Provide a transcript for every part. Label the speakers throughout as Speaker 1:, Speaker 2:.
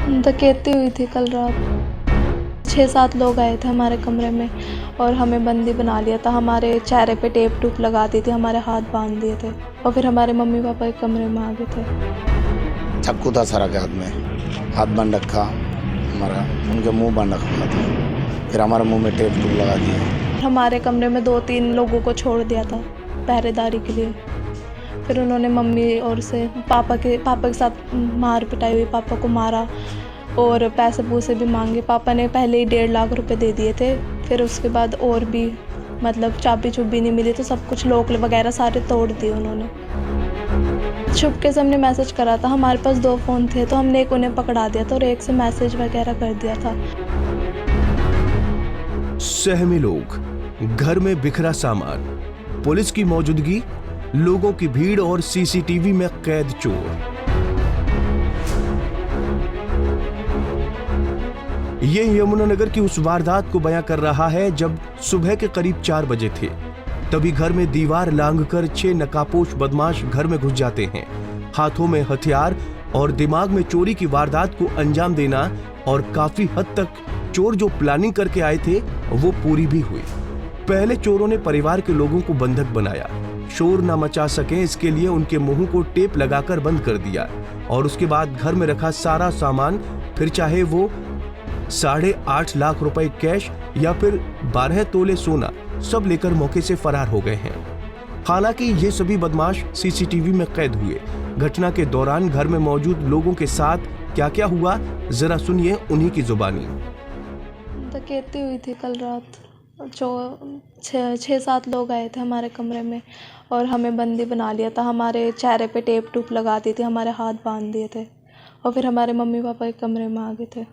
Speaker 1: डकैती हुई थी कल रात। 6-7 लोग आए थे हमारे कमरे में और हमें बंदी बना लिया था। हमारे चेहरे पे टेप टूप लगा दी थी, हमारे हाथ बांध दिए थे और फिर हमारे मम्मी पापा के कमरे में आ गए थे।
Speaker 2: चाकू था सारा के हाथ में, हाथ बांध रखा हमारा, उनके मुंह बांध रखा था, फिर हमारे मुंह में टेप टूप लगा दिए।
Speaker 1: हमारे कमरे में 2-3 लोगों को छोड़ दिया था पहरेदारी के लिए। फिर उन्होंने मम्मी और से पापा के साथ मार पिटाई हुई, पापा को मारा और पैसे पूसे भी मांगे। पापा ने पहले ही 1.5 लाख रुपए दे दिए थे, फिर उसके बाद और भी मतलब चाबी चुब्बी नहीं मिली तो सब कुछ लॉक वगैरह सारे तोड़ दिए उन्होंने। छुपके से हमने मैसेज करा था, हमारे पास 2 फ़ोन थे तो हमने एक उन्हें पकड़ा दिया था और एक से मैसेज वगैरह कर दिया था।
Speaker 3: सहमी लोग, घर में बिखरा सामान, पुलिस की मौजूदगी, लोगों की भीड़ और सीसीटीवी में कैद चोर। ये यमुनानगर की उस वारदात को बयां कर रहा है जब सुबह के करीब 4 बजे थे। तभी घर में दीवार लांघकर 6 नकाबपोश बदमाश घर में घुस जाते हैं। हाथों में हथियार और दिमाग में चोरी की वारदात को अंजाम देना, और काफी हद तक चोर जो प्लानिंग करके आए थे वो पूरी भी हुई। पहले चोरों ने परिवार के लोगों को बंधक बनाया, शोर न मचा सके इसके लिए उनके मुंह को टेप लगाकर बंद कर दिया, और उसके बाद घर में रखा सारा सामान, फिर चाहे वो 8.5 लाख रुपए कैश या फिर 12 तोले सोना, सब लेकर मौके से फरार हो गए हैं। हालांकि ये सभी बदमाश सीसीटीवी में कैद हुए। घटना के दौरान घर में मौजूद लोगों के साथ क्या क्या हुआ, जरा सुनिए उन्हीं की जुबानी।
Speaker 1: डकैती हुई थी कल रात। 6-7 लोग आए थे हमारे कमरे में और हमें बंदी बना लिया था। हमारे चेहरे पे टेप टूप लगा दी थी, हमारे हाथ बांध दिए थे और फिर हमारे मम्मी पापा के कमरे में आ गए थे।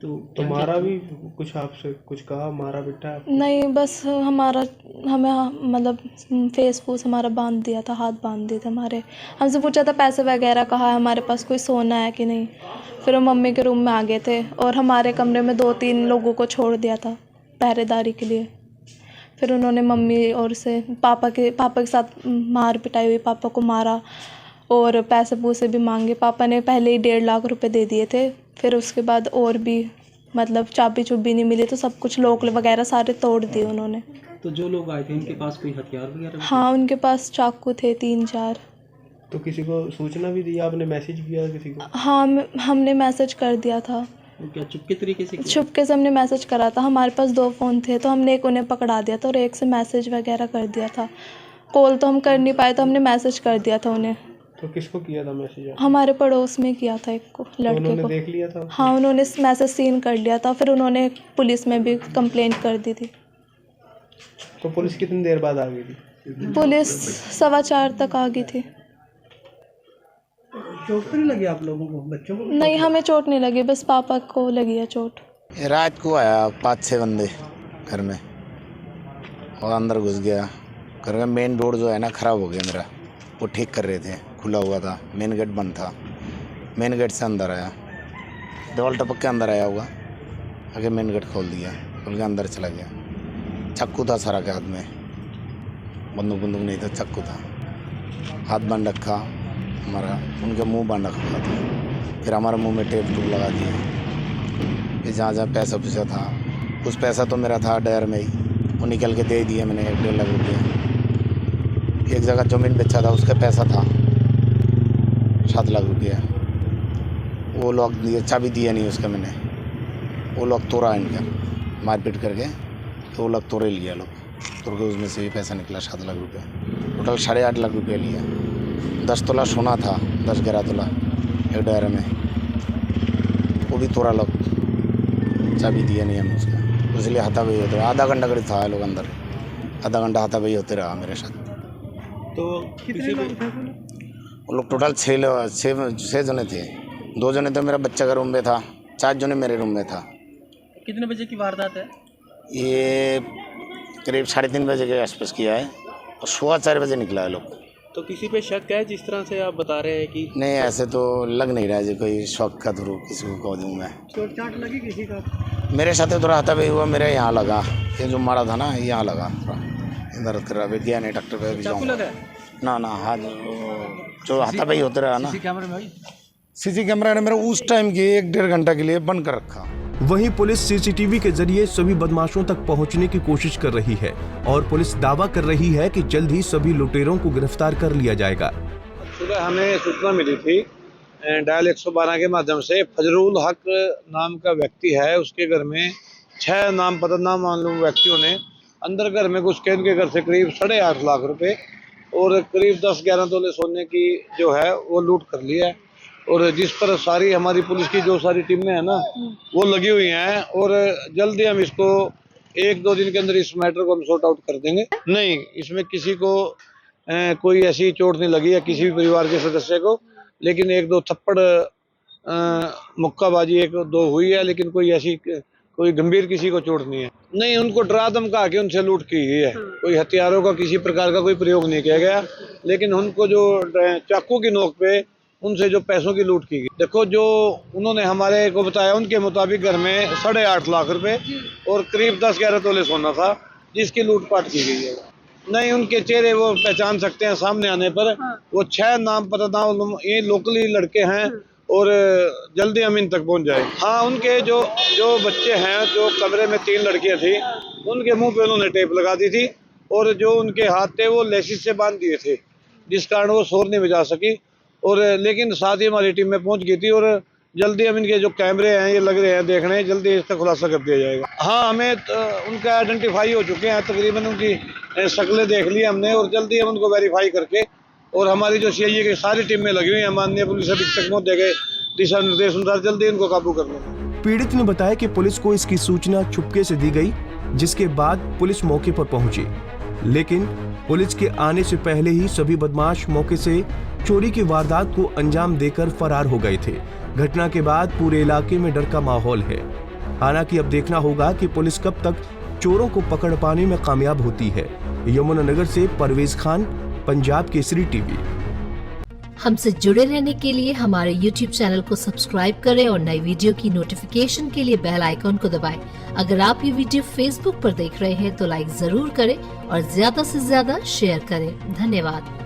Speaker 4: तो तुम्हारा भी कुछ आपसे कुछ कहा, मारा बेटा?
Speaker 1: नहीं, बस हमें मतलब फेस फूस हमारा बांध दिया था, हाथ बांध दिए थे हमारे। हमसे पूछा था पैसे वगैरह कहाँ है, हमारे पास कोई सोना है कि नहीं। फिर वो मम्मी के रूम में आ गए थे और हमारे कमरे में 2-3 लोगों को छोड़ दिया था पहरेदारी के लिए। फिर उन्होंने मम्मी और से पापा के साथ मार पिटाई हुई, पापा को मारा और पैसे पूसे भी मांगे। पापा ने पहले ही 1.5 लाख रुपए दे दिए थे, फिर उसके बाद और भी मतलब चाबी चुब्बी नहीं मिली तो सब कुछ लॉक वगैरह सारे तोड़ दिए उन्होंने।
Speaker 4: तो जो लोग आए थे उनके पास कोई हथियार वगैरह?
Speaker 1: हाँ, उनके पास चाकू थे 3-4।
Speaker 4: तो किसी को सूचना भी दी आपने, मैसेज किया किसी को?
Speaker 1: हाँ, हमने मैसेज कर दिया था।
Speaker 4: तो क्या चुपके तरीके से किया?
Speaker 1: छुपके से हमने मैसेज करा था। हमारे पास 2 फ़ोन थे तो हमने एक उन्हें पकड़ा दिया था और एक से मैसेज वगैरह कर दिया था। कॉल तो हम कर नहीं पाए तो हमने मैसेज कर दिया था उन्हें।
Speaker 4: तो किसको किया था मैसेज?
Speaker 1: हमारे पड़ोस में किया था, एक को, लड़के
Speaker 4: उन्होंने
Speaker 1: को।
Speaker 4: देख लिया था?
Speaker 1: हाँ, उन्होंने मैसेज सीन कर लिया था, फिर उन्होंने पुलिस में भी कंप्लेंट कर दी थी।
Speaker 4: तो पुलिस कितनी देर बाद आ गई थी?
Speaker 1: पुलिस 4:15 तक आ गई थी।
Speaker 4: चोट तो नहीं लगी आप लोगों को, बच्चों को?
Speaker 1: नहीं, हमें चोट नहीं लगी, बस पापा को लगी है चोट।
Speaker 2: रात को आया 5-6 बंदे घर में और अंदर घुस गया। घर का मेन रोड जो है ना ख़राब हो गया मेरा, वो ठीक कर रहे थे, खुला हुआ था, मेन गेट बंद था। मेन गेट से अंदर आया, दीवार टपक के अंदर आया होगा, आगे मेन गेट खोल दिया, खोल के अंदर चला गया। चाकू था सारा के हाथ में, बंदूक नहीं था, चाकू था, हाथ बांध रखा हमारा, उनके मुंह बांध रखा था, फिर हमारे मुंह में टेप टूप लगा दिए। फिर जहाँ पैसा पूछा था, कुछ पैसा तो मेरा था डर में ही, वो निकल के दे दिए मैंने 1.5 लाख रुपये। एक जगह ज़मीन बेचा था, उसका पैसा था 7 लाख रुपया, वो लोग दिए, चाबी दिया नहीं उसका मैंने, वो लोग तोड़ा इनका मारपीट करके, तो वो लोग तोड़े लिया लोग, तोड़ के उसमें से भी पैसा निकला 7 लाख रुपया। टोटल 8.5 लाख रुपया लिया। 10 तोला सोना था, 10-11 तोला एक डायरे में, वो भी तोड़ा लोग, चाबी दिया नहीं हमें उसका, इसलिए हाथापाई होते रहा। आधा घंटा करीब था लोग अंदर, आधा घंटा हाथापाई होते रहा मेरे साथ।
Speaker 4: तो कितने लोग थे?
Speaker 2: वो लोग टोटल 6 जने थे। 2 जने तो मेरा बच्चा का रूम में था, 4 जने मेरे रूम में था।
Speaker 4: कितने बजे की वारदात है
Speaker 2: ये? करीब 3:30 बजे के आसपास किया है और 4:15 बजे निकला है लोग।
Speaker 4: तो किसी पे शक है जिस तरह से आप बता रहे हैं कि?
Speaker 2: नहीं, ऐसे तो लग नहीं रहा है कोई शौक का थ्रू किसी को कह दूँ मैं।
Speaker 4: चोट चाट लगी किसी का?
Speaker 2: मेरे साथ थोड़ा हाथापाई हुआ, मेरे यहाँ लगा, ये जो मारा था ना यहाँ लगा, दर्द कर रहा है, गया नहीं डॉक्टर पे भी जाऊँ।
Speaker 4: चाकू लगा?
Speaker 2: ना, हाँ, जो हाथापाई होते रहा ना।
Speaker 4: कैमरे में
Speaker 2: सीसी कैमरा ने मेरा उस टाइम की 1-1.5 घंटा के लिए बंद कर रखा।
Speaker 3: वहीं पुलिस सीसीटीवी के जरिए सभी बदमाशों तक पहुंचने की कोशिश कर रही है और पुलिस दावा कर रही है कि जल्द ही सभी लुटेरों को गिरफ्तार कर लिया जाएगा।
Speaker 5: सुबह हमें सूचना मिली थी डायल 112 के माध्यम से फजरुल हक नाम का व्यक्ति है, उसके घर में 6 नाम पता ना मालूम व्यक्तियों ने अंदर घर में घुस के उनके घर से करीब 8.5 लाख रुपए और करीब 10-11 तोले सोने की जो है वो लूट कर ली है। और जिस पर सारी हमारी पुलिस की जो सारी टीमें हैं ना वो लगी हुई हैं और जल्दी हम इसको 1-2 दिन के अंदर इस मैटर को हम सॉर्ट आउट कर देंगे। नहीं, इसमें किसी को कोई ऐसी चोट नहीं लगी है किसी भी परिवार के सदस्य को, लेकिन 1-2 थप्पड़ मुक्काबाजी 1-2 हुई है, लेकिन कोई ऐसी कोई गंभीर किसी को चोट नहीं है। नहीं, उनको डरा धमका के उनसे लूट की गई है, कोई हथियारों का किसी प्रकार का कोई प्रयोग नहीं किया गया, लेकिन उनको जो चाकू की नोक पे उनसे जो पैसों की लूट की गई। देखो, जो उन्होंने हमारे को बताया उनके मुताबिक घर में 8.5 लाख रुपए और करीब 10-11 तोले सोना था जिसकी लूटपाट की गई है। नहीं, उनके चेहरे वो पहचान सकते हैं सामने आने पर। वो 6 नाम पता था, ये लोकली लड़के हैं और जल्दी हम इन तक पहुंच जाए। हाँ, उनके जो बच्चे हैं, जो कमरे में 3 लड़कियां थी, उनके मुंह पे उन्होंने टेप लगा दी थी और जो उनके हाथ थे वो लेसिस से बांध दिए थे, जिस कारण वो शोर नहीं बजा सकी। और लेकिन साथ ही हमारी टीम में पहुंच गई थी और जल्दी हम इनके जो कैमरे हैं ये लग रहे हैं देखने, जल्दी इसका खुलासा कर दिया जाएगा। हाँ, हमें उनका आइडेंटिफाई हो चुके हैं, तकरीबन उनकी शक्लें देख ली हमने और जल्दी हम उनको वेरीफाई करके और हमारी जो सीआईए की सारी टीमें लगी हुई हैं माननीय पुलिस अधीक्षक महोदय के दिशा निर्देश अनुसार जल्दी इनको काबू कर लेंगे।
Speaker 3: पीड़ित ने बताया कि पुलिस को इसकी सूचना चुपके से दी गई, जिसके बाद पुलिस मौके पर पहुंची, लेकिन पुलिस के आने से पहले ही सभी बदमाश मौके से चोरी की वारदात को अंजाम देकर फरार हो गए थे। घटना के बाद पूरे इलाके में डर का माहौल है। हालांकि अब देखना होगा कि पुलिस कब तक चोरों को पकड़ पाने में कामयाब होती है। यमुनानगर से परवेज खान, पंजाब केसरी टीवी।
Speaker 6: हमसे जुड़े रहने के लिए हमारे YouTube चैनल को सब्सक्राइब करें और नई वीडियो की नोटिफिकेशन के लिए बेल आइकॉन को दबाएं। अगर आप ये वीडियो Facebook पर देख रहे हैं तो लाइक जरूर करें और ज्यादा से ज्यादा शेयर करें। धन्यवाद।